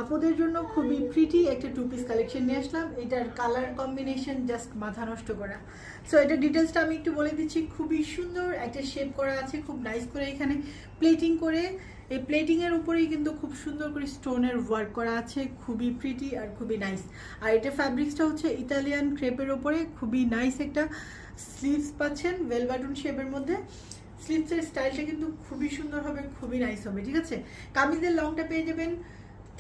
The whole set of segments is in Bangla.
আপুদের জন্য খুবই প্রিটি একটা টু পিস কালেকশন নিয়ে আসলাম। এটার কালার কম্বিনেশন জাস্ট মাথা নষ্ট করা। সো এটা ডিটেলসটা আমি একটু বলে দিচ্ছি। খুবই সুন্দর একটা শেপ করা আছে, খুব নাইস করে এখানে প্লেটিং করে, এই প্লেটিংয়ের উপরেই কিন্তু খুব সুন্দর করে স্টোনের ওয়ার্ক করা আছে, খুবই প্রিটি আর খুবই নাইস। আর এটা ফ্যাব্রিক্সটা হচ্ছে ইতালিয়ান ক্রেপের ওপরে, খুবই নাইস একটা স্লিভস পাচ্ছেন ভেলভাটন শেপের মধ্যে। স্লিভসের স্টাইলটা কিন্তু খুবই সুন্দর হবে, খুবই নাইস হবে, ঠিক আছে। কামিজের লংটা পেয়ে যাবেন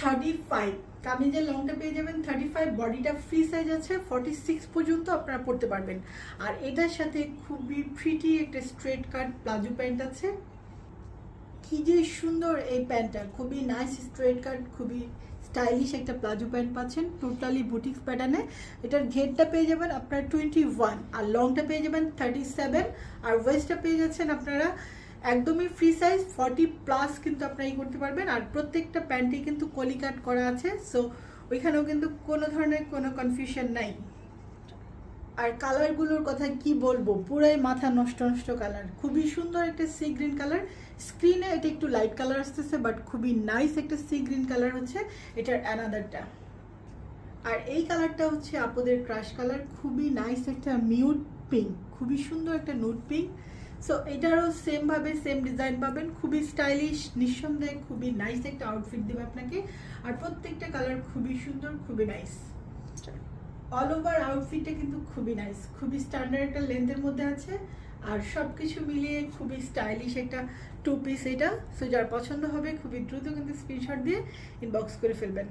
35, কামিজের লংটা পেয়ে যাবেন 35, বডিটা ফ্রি সাইজ আছে 46 পর্যন্ত আপনারা পরতে পারবেন। আর এটার সাথে খুবই প্রিটি একটা স্ট্রেট কাট প্লাজো প্যান্ট আছে। কি যে সুন্দর এই প্যান্টটা, খুবই নাইস স্ট্রেট কাট, খুবই স্টাইলিশ একটা প্লাজো প্যান্ট পাচ্ছেন টোটালি বুটিক্স প্যাটার্নে। এটার ঘেরটা পেয়ে যাবেন আপনারা 21, আর লংটা পেয়ে যাবেন 37, আর ওয়েস্টটা পেয়ে যাচ্ছেন আপনারা একদমই ফ্রি সাইজ 40+ কিন্তু আপনারা এই করতে পারবেন। আর প্রত্যেকটা প্যান্টেই কিন্তু কলি কাট করা আছে, সো ওইখানেও কিন্তু কোনো ধরনের কোনো কনফিউশন নাই। আর কালারগুলোর কথা কি বলবো, পুরাই মাথা নষ্ট নষ্ট কালার, খুবই সুন্দর একটা সি গ্রিন কালার। স্ক্রিনে এটা একটু লাইট কালার আসতেছে, বাট খুবই নাইস একটা সি গ্রিন কালার হচ্ছে এটার অ্যানাদারটা। আর এই কালারটা হচ্ছে আপুদের ক্রাশ কালার, খুবই নাইস একটা মিউট পিঙ্ক, খুবই সুন্দর একটা নুড পিঙ্ক। সো এটারও সেমভাবে সেম ডিজাইন পাবেন, খুবই স্টাইলিশ, নিঃসন্দেহে খুবই নাইস একটা আউটফিট দেবে আপনাকে। আর প্রত্যেকটা কালার খুবই সুন্দর, খুবই নাইস। অল ওভার আউটফিটটা কিন্তু খুবই নাইস, খুবই স্ট্যান্ডার্ড একটা লেন্থের মধ্যে আছে, আর সব কিছু মিলিয়ে খুবই স্টাইলিশ একটা টু পিস এটা। সো যার পছন্দ হবে খুবই দ্রুত কিন্তু স্ক্রিনশট দিয়ে ইনবক্স করে ফেলবেন।